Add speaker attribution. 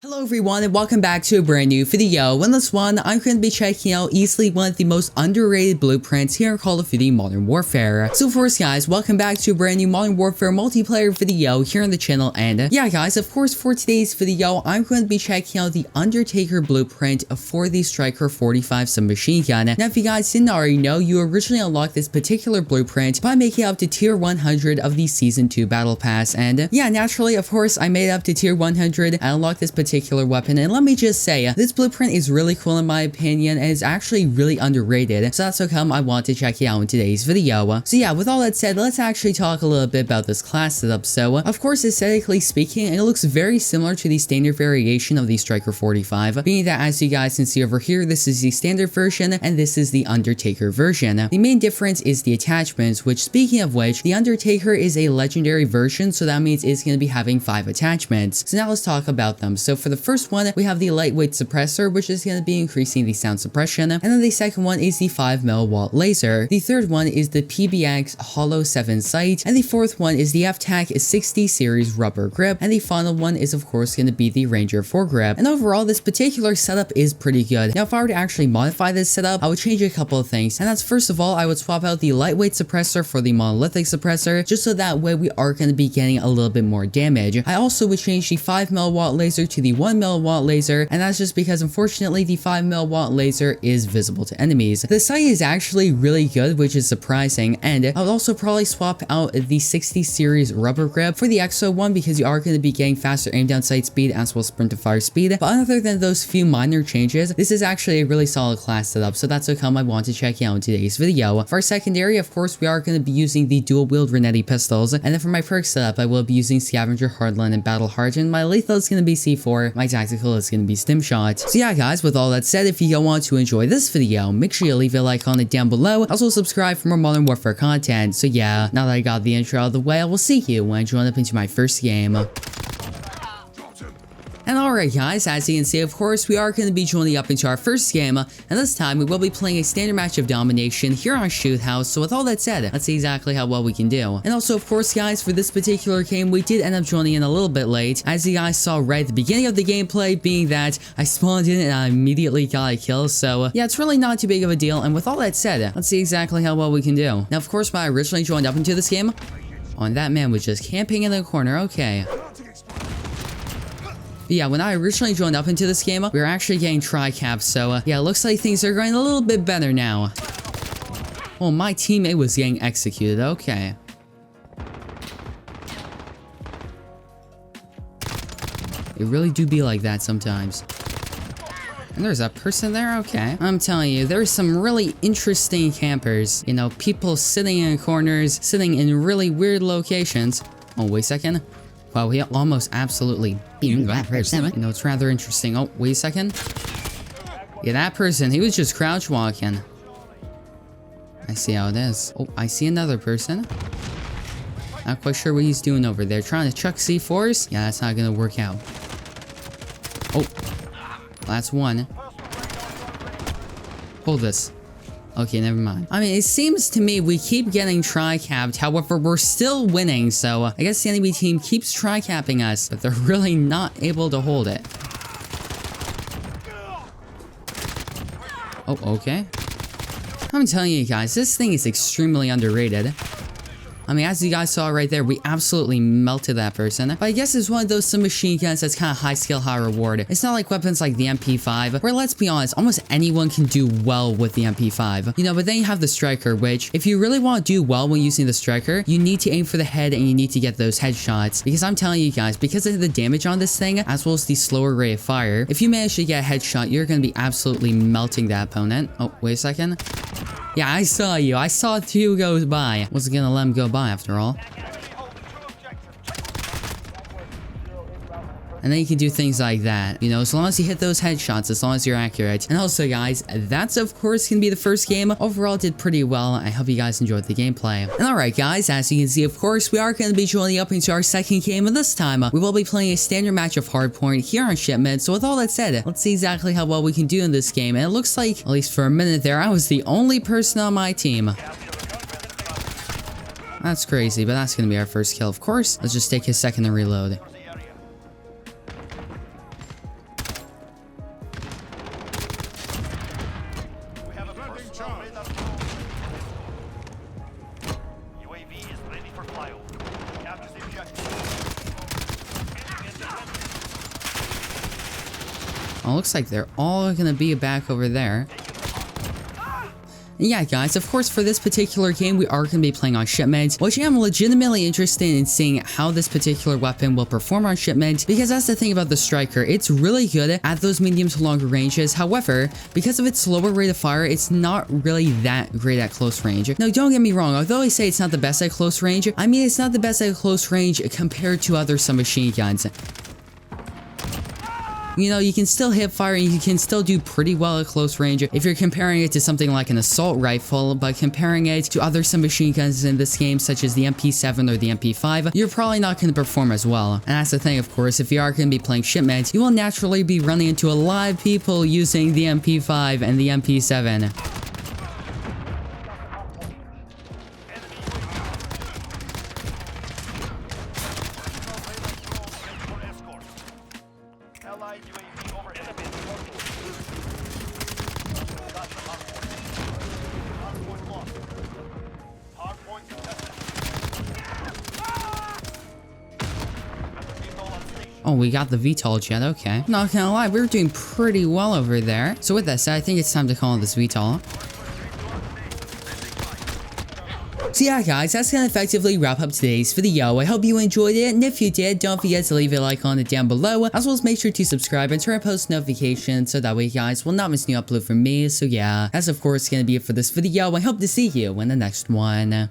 Speaker 1: Hello everyone and welcome back to a brand new video. In this one, I'm going to be checking out easily one of the most underrated blueprints here in Call of Duty Modern Warfare. So first guys, welcome back to a brand new Modern Warfare multiplayer video here on the channel, and yeah guys, of course for today's video, I'm going to be checking out the Undertaker blueprint for the Striker 45 submachine gun. Now if you guys didn't already know, you originally unlocked this particular blueprint by making it up to tier 100 of the Season 2 Battle Pass, and yeah, naturally of course I made it up to tier 100. I unlocked this particular weapon, and let me just say, this blueprint is really cool in my opinion, and it's actually really underrated, so that's how come I want to check it out in today's video. So yeah, with all that said, let's actually talk a little bit about this class setup. So of course, aesthetically speaking, it looks very similar to the standard variation of the Striker 45, being that as you guys can see over here, this is the standard version and this is the Undertaker version. The main difference is the attachments, which speaking of which, the Undertaker is a legendary version, so that means it's going to be having 5 attachments. So now let's talk about them. So for the first one, we have the lightweight suppressor, which is going to be increasing the sound suppression, and then the second one is the 5 milliwatt laser. The third one is the PBX Hollow 7 sight, and the fourth one is the FTAC 60 series rubber grip, and the final one is of course going to be the Ranger foregrip. And overall, this particular setup is pretty good. Now if I were to actually modify this setup, I would change a couple of things, and that's first of all, I would swap out the lightweight suppressor for the monolithic suppressor, just so that way we are going to be getting a little bit more damage. I also would change the 5 milliwatt laser to the 1 milliwatt laser, and that's just because unfortunately the 5 milliwatt laser is visible to enemies. The sight is actually really good, which is surprising, and I would also probably swap out the 60 series rubber grip for the EXO one because you are going to be getting faster aim down sight speed as well as sprint to fire speed. But other than those few minor changes, this is actually a really solid class setup, so that's how come I want to check out in today's video. For our secondary, of course, we are going to be using the dual wield Renetti pistols, and then for my perk setup, I will be using Scavenger, Hardline, and Battle Hardened. My lethal is going to be C4, my tactical is going to be Stim Shot. So yeah guys, with all that said, if you want to enjoy this video, make sure you leave a like on it down below. Also subscribe for more Modern Warfare content. So yeah, now that I got the intro out of the way, I will see you when I join up into my first game. And alright guys, as you can see, of course, we are going to be joining up into our first game, and this time we will be playing a standard match of Domination here on Shoot House. So with all that said, let's see exactly how well we can do. And also, of course guys, for this particular game, we did end up joining in a little bit late, as you guys saw right at the beginning of the gameplay, being that I spawned in and I immediately got a kill. So yeah, it's really not too big of a deal, and with all that said, let's see exactly how well we can do. Now of course, when I originally joined up into this game, that man was just camping in the corner. Okay. But yeah, when I originally joined up into this game, we were actually getting tri-caps, so yeah, it looks like things are going a little bit better now. Oh, my teammate was getting executed. Okay. It really do be like that sometimes. And there's a person there? Okay. I'm telling you, there's some really interesting campers. You know, people sitting in corners, sitting in really weird locations. Oh, wait a second. Wow, he almost absolutely beat that person. You know, it's rather interesting. Oh, wait a second. Yeah, that person, he was just crouch walking. I see how it is. Oh, I see another person. Not quite sure what he's doing over there. Trying to chuck C4s? Yeah, that's not gonna work out. Oh, that's one. Hold this. Okay, never mind. I mean, it seems to me we keep getting tri-capped, however, we're still winning, so I guess the enemy team keeps tri-capping us, but they're really not able to hold it. Oh, okay. I'm telling you guys, this thing is extremely underrated. I mean, as you guys saw right there, we absolutely melted that person. But I guess it's one of those submachine guns that's kind of high skill, high reward. It's not like weapons like the MP5, where let's be honest, almost anyone can do well with the MP5. You know, but then you have the Striker, which if you really want to do well when using the Striker, you need to aim for the head and you need to get those headshots. Because I'm telling you guys, because of the damage on this thing, as well as the slower rate of fire, if you manage to get a headshot, you're going to be absolutely melting that opponent. Oh, wait a second. Yeah, I saw you. I saw 2 go by. Wasn't gonna let him go by after all. And then you can do things like that, you know, as long as you hit those headshots, as long as you're accurate. And also guys, that's of course gonna be the first game. Overall, it did pretty well. I hope you guys enjoyed the gameplay. And alright guys, as you can see, of course, we are gonna be joining up into our second game, and this time, we will be playing a standard match of Hardpoint here on Shipment. So with all that said, let's see exactly how well we can do in this game. And it looks like, at least for a minute there, I was the only person on my team. That's crazy, but that's gonna be our first kill, of course. Let's just take a second to reload. Oh, looks like they're all gonna be back over there. And yeah, guys, of course, for this particular game, we are going to be playing on Shipment, which I'm legitimately interested in seeing how this particular weapon will perform on Shipment, because that's the thing about the Striker. It's really good at those medium to longer ranges. However, because of its slower rate of fire, it's not really that great at close range. Now, don't get me wrong, although I say it's not the best at close range, I mean, it's not the best at close range compared to other submachine guns. You know, you can still hip fire and you can still do pretty well at close range if you're comparing it to something like an assault rifle, but comparing it to other submachine guns in this game, such as the MP7 or the MP5, you're probably not going to perform as well. And that's the thing, of course, if you are going to be playing Shipment, you will naturally be running into a lot of people using the MP5 and the MP7. Oh, we got the VTOL jet, okay. Not gonna lie, we were doing pretty well over there. So with that said, I think it's time to call on this VTOL. So yeah, guys, that's gonna effectively wrap up today's video. I hope you enjoyed it, and if you did, don't forget to leave a like on it down below, as well as make sure to subscribe and turn on post notifications so that way you guys will not miss a new upload from me. So yeah, that's of course gonna be it for this video. I hope to see you in the next one.